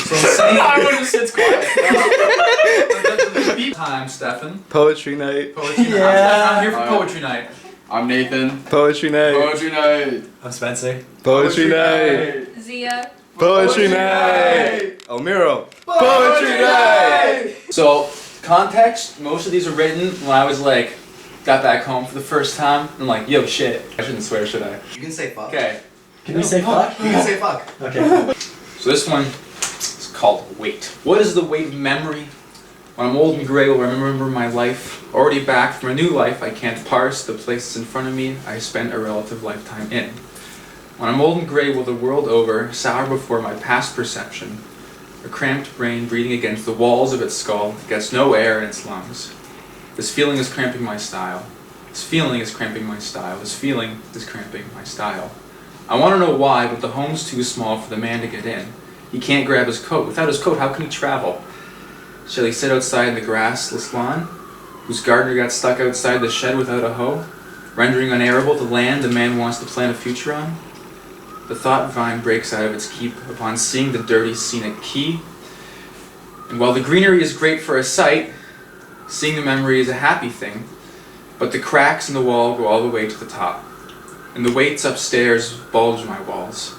So same. I would have said quiet. Time, Stefan. Poetry night. Poetry night. Yeah. I'm here for poetry night. I'm Nathan. Poetry night. Poetry night. I'm Spencer. Poetry night. Zia. Poetry night. Omiro. Poetry night. So, context, most of these are written when I was like, got back home for the first time. I'm like, yo, shit. I shouldn't swear, should I? You can say fuck. Okay. Can we say fuck? You can say fuck. Okay. So this one is called Weight. What is the weight of memory? When I'm old and gray, will I remember my life? Already back from a new life, I can't parse the places in front of me I spent a relative lifetime in. When I'm old and gray, will the world over, sour before my past perception? A cramped brain breathing against the walls of its skull, gets no air in its lungs. This feeling is cramping my style. This feeling is cramping my style. This feeling is cramping my style. I want to know why, but the home's too small for the man to get in. He can't grab his coat. Without his coat, how can he travel? Shall he sit outside in the grassless lawn, whose gardener got stuck outside the shed without a hoe, rendering unairable the land the man wants to plant a future on? The thought vine breaks out of its keep upon seeing the dirty scenic quay. And while the greenery is great for a sight, seeing the memory is a happy thing, but the cracks in the wall go all the way to the top, and the weights upstairs bulge my walls.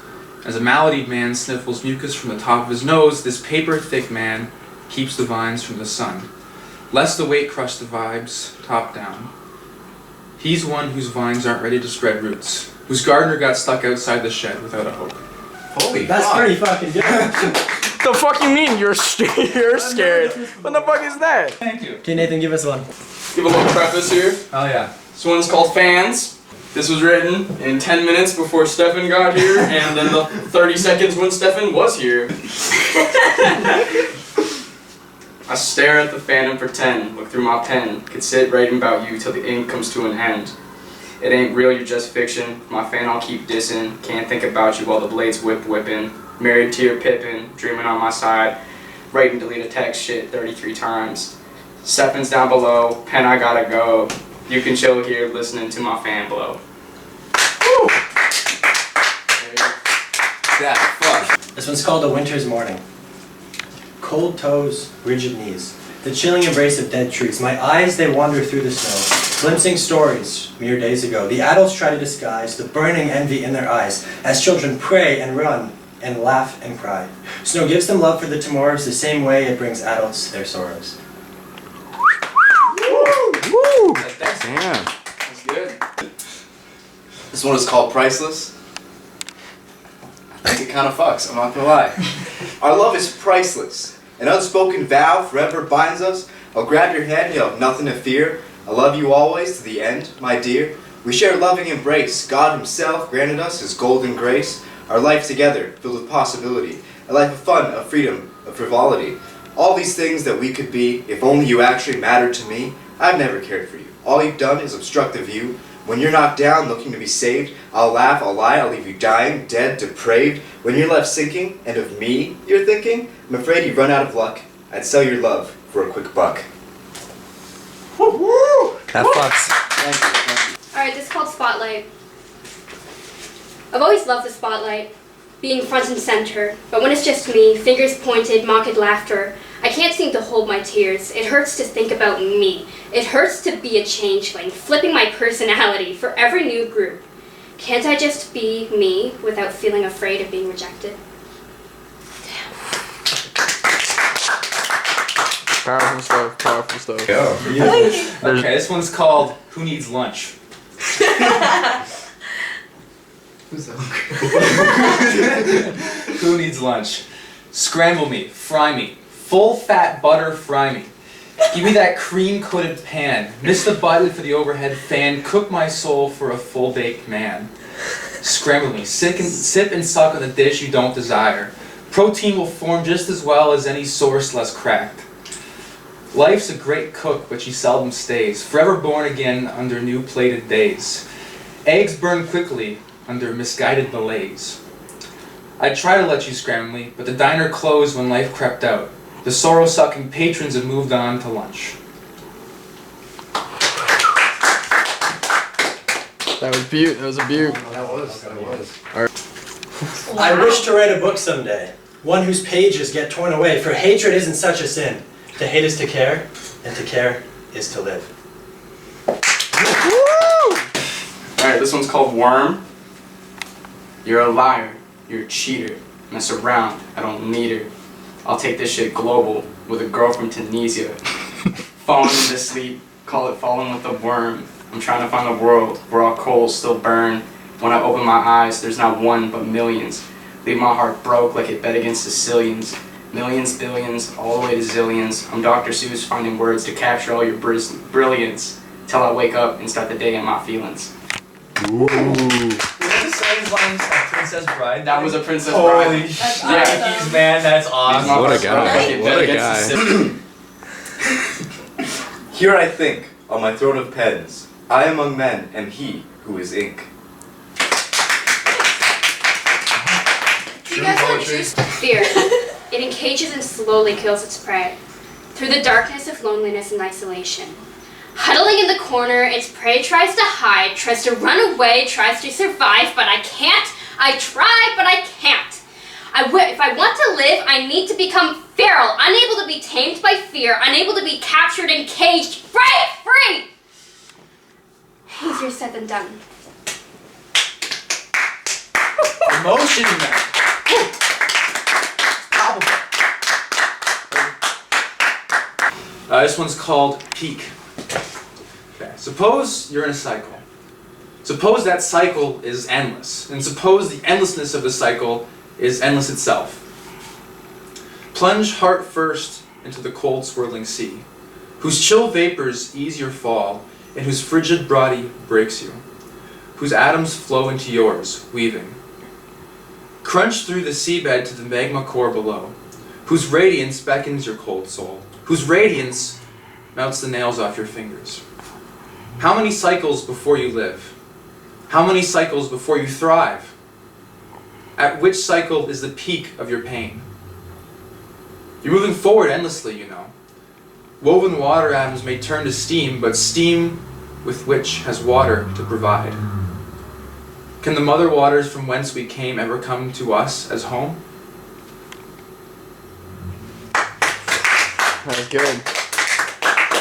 As a maladied man sniffles mucus from the top of his nose, this paper-thick man keeps the vines from the sun, lest the weight crush the vibes top down. He's one whose vines aren't ready to spread roots, whose gardener got stuck outside the shed without a hope. Holy That's fuck. pretty fucking good. The fuck you mean you're scared? What the fuck is that? Thank you. Okay, Nathan, give us one. Give a little preface here. Oh yeah. This one's called Fans. This was written in 10 minutes before Stefan got here, and then the 30 seconds when Stefan was here. I stare at the fan and pretend, look through my pen, could sit writing about you till the ink comes to an end. It ain't real, you're just fiction. My fan I'll keep dissing. Can't think about you while the blades whipping. Married to your Pippin, dreaming on my side. Write and delete a text shit 33 times. Stefan's down below, pen I gotta go. You can chill here listening to my fan blow. Woo! Yeah, fuck. This one's called A Winter's Morning. Cold toes, rigid knees. The chilling embrace of dead trees. My eyes, they wander through the snow. Glimpsing stories, mere days ago. The adults try to disguise the burning envy in their eyes as children pray and run and laugh and cry. Snow gives them love for the tomorrows the same way it brings adults their sorrows. Woo! That's Damn. That's good. This one is called Priceless. I think it kind of fucks, I'm not gonna lie. Our love is priceless. An unspoken vow forever binds us. I'll grab your hand, you'll have nothing to fear. I love you always to the end, my dear. We share a loving embrace. God himself granted us his golden grace. Our life together, filled with possibility. A life of fun, of freedom, of frivolity. All these things that we could be, if only you actually mattered to me. I've never cared for you. All you've done is obstruct the view. When you're knocked down, looking to be saved, I'll laugh, I'll lie, I'll leave you dying, dead, depraved. When you're left sinking, and of me you're thinking, I'm afraid you've run out of luck. I'd sell your love for a quick buck. Woo! That fucks. Thank you. Alright, this is called Spotlight. I've always loved the spotlight, being front and center, but when it's just me, fingers pointed, mocked laughter, I can't seem to hold my tears. It hurts to think about me. It hurts to be a changeling, flipping my personality for every new group. Can't I just be me without feeling afraid of being rejected? Powerful stuff. Powerful stuff. Go. Okay, this one's called Who Needs Lunch? Who's that? Who needs lunch? Scramble me, fry me, full fat butter fry me. Give me that cream coated pan. Miss the button for the overhead fan. Cook my soul for a full baked man. Scramble me, sip and suck on the dish you don't desire. Protein will form just as well as any source less cracked. Life's a great cook, but she seldom stays. Forever born again under new plated days. Eggs burn quickly under misguided malaise. I try to let you scramble me, but the diner closed when life crept out. The sorrow-sucking patrons have moved on to lunch. That was beaut. That was a beaut. That was. Alright. I wish to write a book someday. one whose pages get torn away. For hatred isn't such a sin. To hate is to care, and to care is to live. Alright, this one's called Worm. You're a liar. You're a cheater. Mess around. I don't need her. I'll take this shit global with a girl from Tunisia. Falling into sleep. Call it falling with a worm. I'm trying to find a world where all coals still burn. When I open my eyes, there's not one but millions. Leave my heart broke like it bet against Sicilians. Millions, billions, all the way to zillions. I'm Dr. Seuss finding words to capture all your brilliance. Till I wake up and start the day in my feelings. You know the same lines of Princess Bride? That was a Princess Holy Bride. shit, awesome. man, that's awesome. What a guy. What a guy. Here I think, on my throne of pens, I among men am he who is ink. Do you guys want juice? Fear. It encages and slowly kills its prey. Through the darkness of loneliness and isolation. Huddling in the corner, its prey tries to hide, tries to run away, tries to survive, but I can't. I try, but I can't. If I want to live, I need to become feral, unable to be tamed by fear, unable to be captured and caged. Free! Easier said than done. Emotion, man. This one's called Peak. Okay. Suppose you're in a cycle. Suppose that cycle is endless, and suppose the endlessness of the cycle is endless itself. Plunge heart first into the cold swirling sea, whose chill vapors ease your fall, and whose frigid body breaks you, whose atoms flow into yours, weaving. Crunch through the seabed to the magma core below, whose radiance beckons your cold soul, whose radiance melts the nails off your fingers. How many cycles before you live? How many cycles before you thrive? At which cycle is the peak of your pain? You're moving forward endlessly, you know. Woven water atoms may turn to steam, but steam with which has water to provide. Can the mother waters from whence we came ever come to us as home? That was good.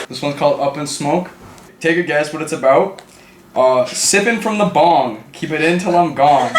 This one's called Up in Smoke. Take a guess what it's about. Sipping from the bong. Keep it in till I'm gone.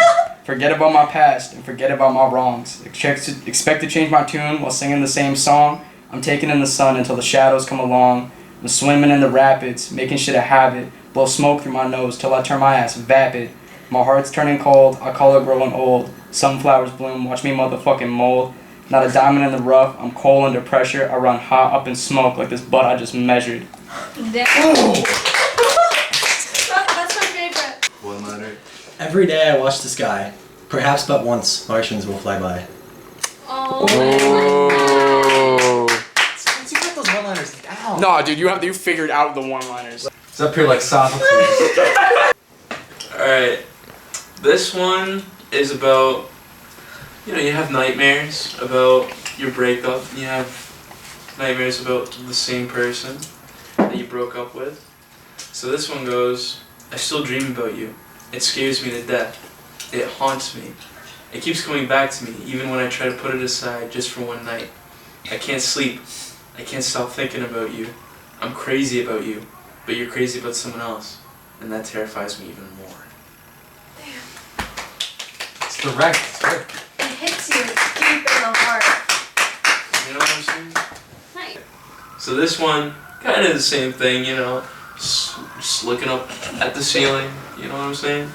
Forget about my past and forget about my wrongs. Expect to change my tune while singing the same song. I'm taking in the sun until the shadows come along. I'm swimming in the rapids, making shit a habit. Blow smoke through my nose till I turn my ass vapid. My heart's turning cold, I call it growing old. Sunflowers bloom, watch me motherfucking mold. Not a diamond in the rough, I'm cold under pressure. I run hot up in smoke like this butt I just measured. That's my favorite. One-liner. Every day I watch the sky. Perhaps but once Martians will fly by. Oh. Let's get those one-liners down. No, dude, you figured out the one-liners. It's up here like Sophocles. Alright, this one is about, you have nightmares about your breakup, and you have nightmares about the same person that you broke up with. So this one goes, I still dream about you. It scares me to death. It haunts me. It keeps coming back to me, even when I try to put it aside just for one night. I can't sleep. I can't stop thinking about you. I'm crazy about you, but you're crazy about someone else, and that terrifies me even more. It's direct. It's good. It hits you deep in the heart. You know what I'm saying? Nice. So this one, kind of the same thing, just looking up at the ceiling, you know what I'm saying?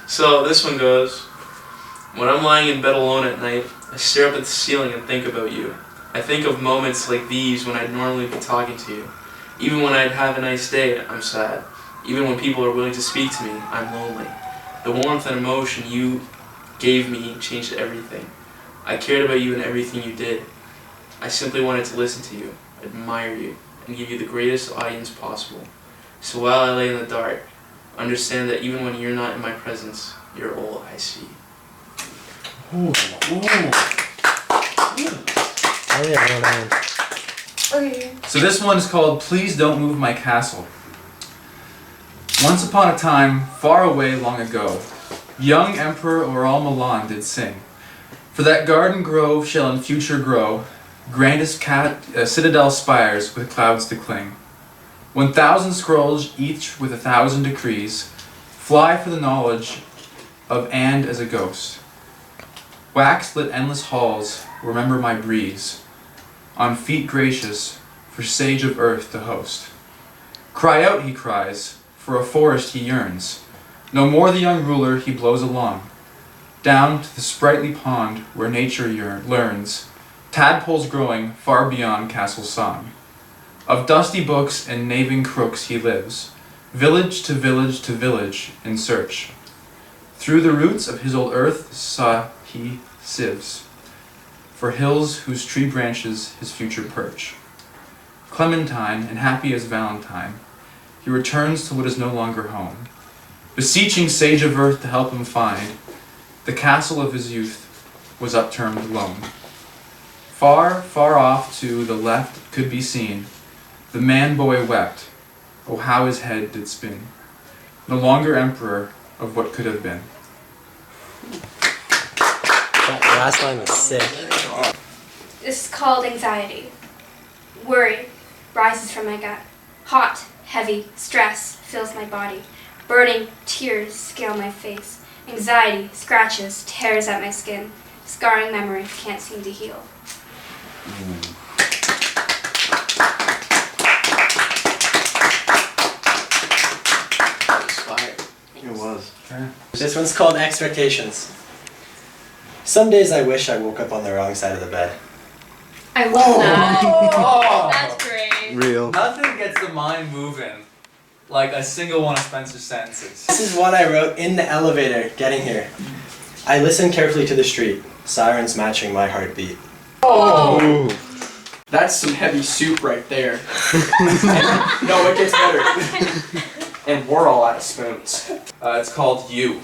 So this one goes, when I'm lying in bed alone at night, I stare up at the ceiling and think about you. I think of moments like these when I'd normally be talking to you. Even when I'd have a nice day, I'm sad. Even when people are willing to speak to me, I'm lonely. The warmth and emotion you gave me changed everything. I cared about you and everything you did. I simply wanted to listen to you, admire you, and give you the greatest audience possible. So while I lay in the dark, understand that even when you're not in my presence, you're all I see. Ooh. Oh yeah, man. Okay. So this one is called Please Don't Move My Castle. Once upon a time, far away long ago, young Emperor Oral Milan did sing. For that garden grove shall in future grow, grandest citadel spires with clouds to cling. 1,000 scrolls, each with 1,000 decrees, fly for the knowledge of and as a ghost. Wax lit endless halls, remember my breeze, on feet gracious, for sage of earth to host. Cry out, he cries, for a forest he yearns. No more the young ruler he blows along, down to the sprightly pond where nature learns, tadpoles growing far beyond castle song. Of dusty books and knaving crooks he lives, village to village to village in search. Through the roots of his old earth saw he sieves, for hills whose tree branches his future perch. Clementine, and happy as Valentine, he returns to what is no longer home, beseeching sage of earth to help him find the castle of his youth was upturned alone. Far, far off to the left could be seen, the man-boy wept, oh how his head did spin, no longer emperor of what could have been. That last line was sick. This is called anxiety. Worry rises from my gut. Hot, heavy, stress fills my body. Burning tears scale my face. Anxiety scratches, tears at my skin. Scarring memory can't seem to heal. It was. This one's called Expectations. Some days I wish I woke up on the wrong side of the bed. I love that. Oh. That's great. Real. Nothing gets the mind moving like a single one of Spencer's sentences. This is one I wrote in the elevator getting here. I listened carefully to the street, sirens matching my heartbeat. Oh. That's some heavy soup right there. No, it gets better. And we're all out of spoons. It's called You.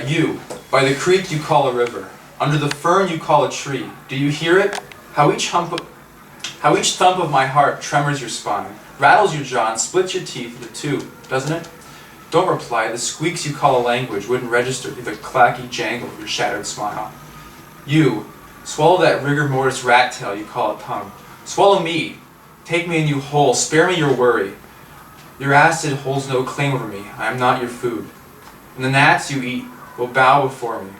You. By the creek you call a river. Under the fern you call a tree. Do you hear it? How each thump of my heart tremors your spine, rattles your jaw and splits your teeth into two, doesn't it? Don't reply. The squeaks you call a language wouldn't register through the clacky jangle of your shattered smile. You. Swallow that rigor mortis rat tail you call a tongue. Swallow me. Take me in you whole. Spare me your worry. Your acid holds no claim over me. I am not your food. And the gnats you eat will bow before me.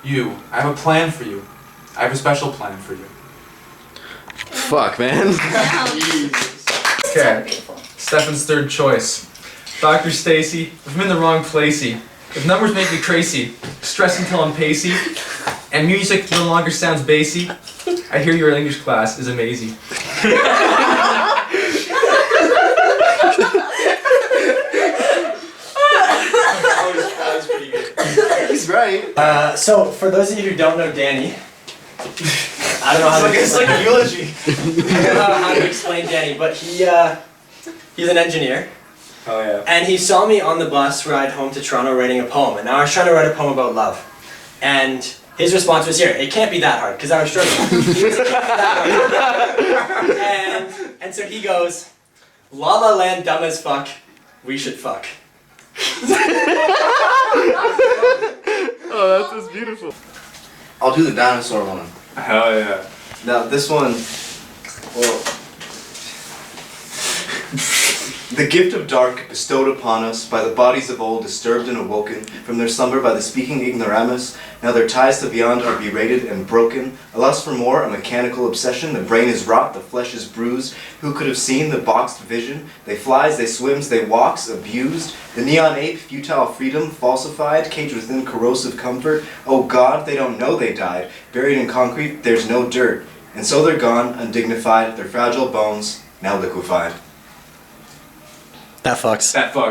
You. I have a plan for you. I have a special plan for you. Fuck, man. Okay. Stefan's third choice. Dr. Stacey, if I'm in the wrong placey, if numbers make me crazy, stress until I'm pacey, and music no longer sounds bassy, I hear your English class is amazing. That was pretty good. He's right. So, for those of you who don't know Danny, I don't know how It's like a eulogy. I don't know how to explain Danny, but he's an engineer. Oh yeah. And he saw me on the bus ride home to Toronto writing a poem. And now I was trying to write a poem about love. And his response was, here, it can't be that hard, because I was struggling. He was, "It can't be that hard." And so he goes, La La Land dumb as fuck, we should fuck. Oh, that's just beautiful. I'll do the dinosaur one. Hell yeah. Now this one, well, the gift of dark bestowed upon us by the bodies of old disturbed and awoken from their slumber by the speaking ignoramus, now their ties to beyond are berated and broken, a lust for more, a mechanical obsession, the brain is rot, the flesh is bruised, who could have seen the boxed vision, they flies, they swims, they walks, abused, the neon ape, futile freedom, falsified, caged within corrosive comfort, oh God, they don't know they died, buried in concrete, there's no dirt, and so they're gone, undignified, their fragile bones, now liquefied. That fucks. That fuck.